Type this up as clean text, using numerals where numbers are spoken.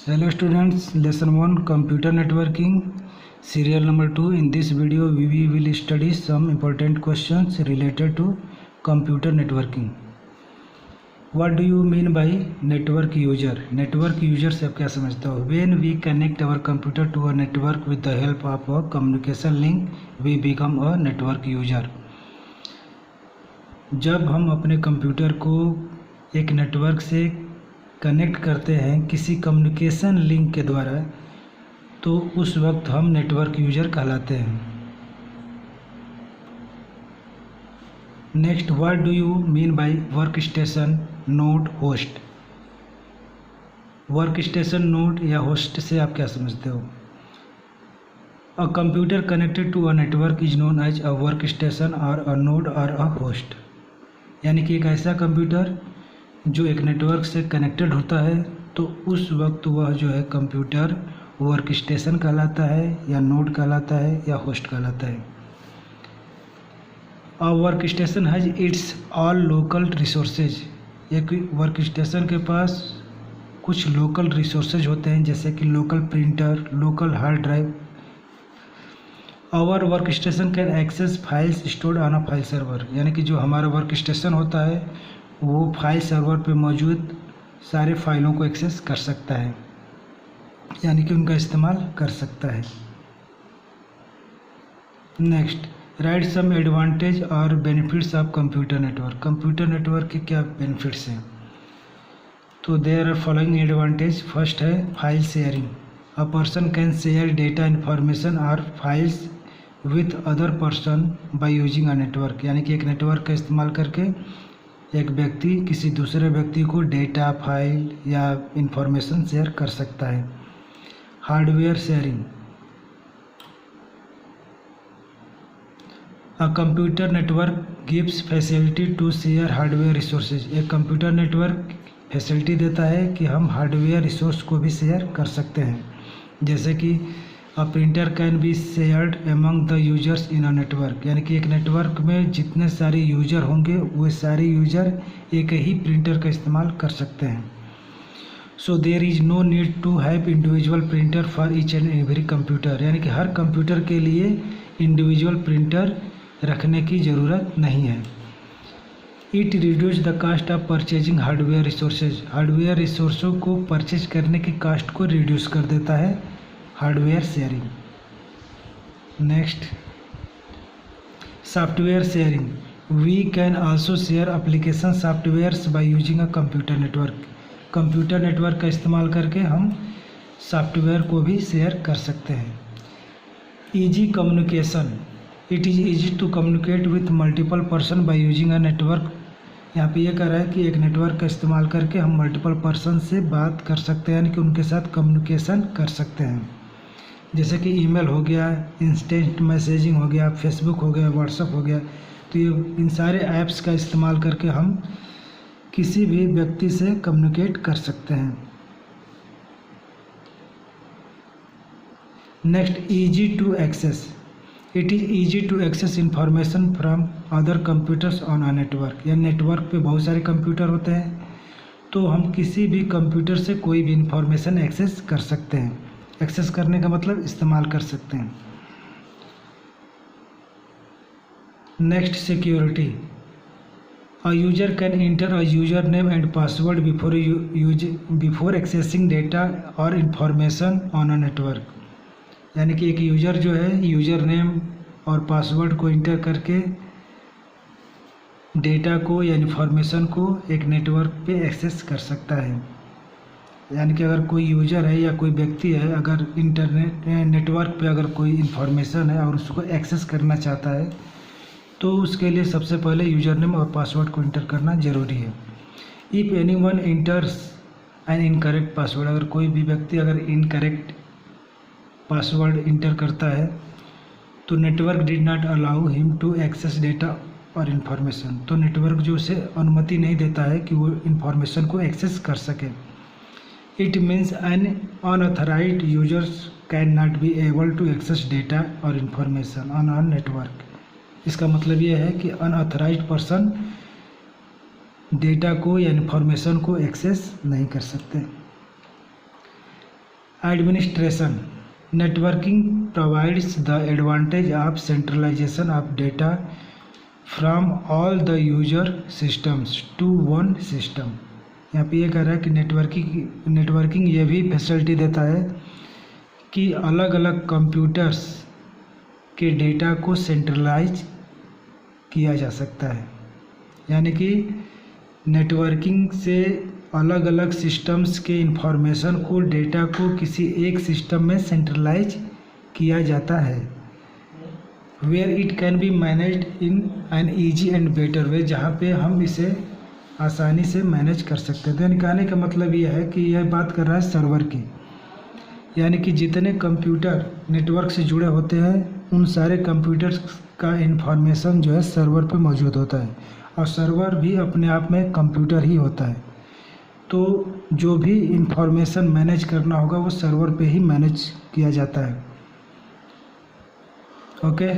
Hello students, lesson 1 computer networking, serial number 2. In this video we will study some important questions related to computer networking. What do you mean by network user? Network user से आप क्या समझते हो? When we connect our computer to a network with the help of a communication link, we become a network user. जब हम अपने computer को एक नेटवर्क से कनेक्ट करते हैं किसी कम्युनिकेशन लिंक के द्वारा, तो उस वक्त हम नेटवर्क यूज़र कहलाते हैं. Next, what do you mean by work station node host? Work station node या होस्ट से आप क्या समझते हो? A computer connected to a network is known as a work station और अ नोड और अ होस्ट. यानी कि एक ऐसा कंप्यूटर जो एक नेटवर्क से कनेक्टेड होता है, तो उस वक्त वह जो है कंप्यूटर वर्क स्टेशन कहलाता है या नोड कहलाता है या होस्ट कहलाता है. A work station has its all local resources. एक वर्क स्टेशन के पास कुछ लोकल रिसोर्सेज होते हैं, जैसे कि local printer, local hard drive. Our work station can access files stored on a file server. यानी कि जो हमारा वर्क स्टेशन होता है वो फाइल सर्वर पे मौजूद सारे फाइलों को एक्सेस कर सकता है, यानी कि उनका इस्तेमाल कर सकता है. नेक्स्ट, राइट सम एडवांटेज और benefits of computer network. Computer network के क्या बेनिफिट्स हैं? तो there are following advantage. First है file sharing. A person can share data information और files with other person by using a network. यानी कि एक नेटवर्क का इस्तेमाल करके एक व्यक्ति किसी दूसरे व्यक्ति को डेटा, फाइल या इंफॉर्मेशन शेयर कर सकता है. Hardware sharing. A computer network gives facility to share hardware resources. एक कंप्यूटर नेटवर्क फैसिलिटी देता है कि हम हार्डवेयर रिसोर्स को भी शेयर कर सकते हैं, जैसे कि a printer can be shared among the users in a network. यानी कि एक नेटवर्क में जितने सारे यूजर होंगे वो सारे यूजर एक ही प्रिंटर का इस्तेमाल कर सकते हैं. So there is no need to have individual printer for each and every computer. यानी कि हर कंप्यूटर के लिए इंडिविजुअल प्रिंटर रखने की ज़रूरत नहीं है. It reduce the cost of purchasing hardware resources. Hardware रिसोर्सों को परचेज करने की कास्ट को रिड्यूस कर देता है hardware sharing. Next, software sharing. We can also share application softwares by using a computer network. Computer network का इस्तेमाल करके हम सॉफ्टवेयर को भी शेयर कर सकते हैं. Easy communication. It is easy to communicate with multiple person by using a network. यहाँ पे ये कह रहा है कि एक नेटवर्क का इस्तेमाल करके हम मल्टीपल पर्सन से बात कर सकते हैं, यानी कि उनके साथ कम्युनिकेशन कर सकते हैं. जैसे कि ईमेल हो गया, इंस्टेंट मैसेजिंग हो गया, फेसबुक हो गया, व्हाट्सएप हो गया. तो ये इन सारे ऐप्स का इस्तेमाल करके हम किसी भी व्यक्ति से कम्युनिकेट कर सकते हैं. Next, easy to access. It is easy to access information from other computers on a network. या नेटवर्क पे बहुत सारे कंप्यूटर होते हैं, तो हम किसी भी कंप्यूटर से कोई भी इंफॉर्मेशन एक्सेस कर सकते हैं. एक्सेस करने का मतलब इस्तेमाल कर सकते हैं. Next, security. A user can inter a user name and password before accessing data और इंफॉर्मेशन ऑन अ नेटवर्क. यानी कि एक यूज़र जो है यूज़र नेम और पासवर्ड को इंटर करके डेटा को या इन्फॉर्मेशन को एक नेटवर्क पे एक्सेस कर सकता है. यानी कि अगर कोई यूज़र है या कोई व्यक्ति है, अगर इंटरनेट नेटवर्क पे अगर कोई इन्फॉर्मेशन है और उसको एक्सेस करना चाहता है, तो उसके लिए सबसे पहले यूज़र नेम और पासवर्ड को इंटर करना ज़रूरी है. If any one इंटर्स an incorrect password. अगर कोई भी व्यक्ति अगर इनकरेक्ट पासवर्ड इंटर करता है, तो network did not allow him to access data और इन्फॉर्मेशन. तो नेटवर्क जो उसे अनुमति नहीं देता है कि वो इन्फॉर्मेशन को एक्सेस कर सके. It means an unauthorized users can not be able to access data और इन्फॉर्मेशन ऑन अ नेटवर्क. इसका मतलब ये है कि अनऑथराइज्ड पर्सन डेटा को या इन्फॉर्मेशन को एक्सेस नहीं कर सकते. Administration. Networking provides the advantage of centralization of data from all the user systems to one system. यहाँ पे ये कह रहा है कि नेटवर्किंग ये भी फैसिलिटी देता है कि अलग अलग कंप्यूटर्स के डेटा को सेंट्रलाइज किया जा सकता है। यानी कि नेटवर्किंग से अलग अलग सिस्टम्स के इंफॉर्मेशन को, डेटा को किसी एक सिस्टम में सेंट्रलाइज किया जाता है। Where it can be managed in an easy and better way, जहाँ पे हम इसे आसानी से मैनेज कर सकते हैं। तो यानी कहने का मतलब यह है कि यह बात कर रहा है सर्वर की, यानी कि जितने कंप्यूटर नेटवर्क से जुड़े होते हैं उन सारे कंप्यूटर्स का इंफॉर्मेशन जो है सर्वर पे मौजूद होता है, और सर्वर भी अपने आप में कंप्यूटर ही होता है। तो जो भी इंफॉर्मेशन मैनेज करना होगा वो सर्वर पे ही मैनेज किया जाता है। ओके।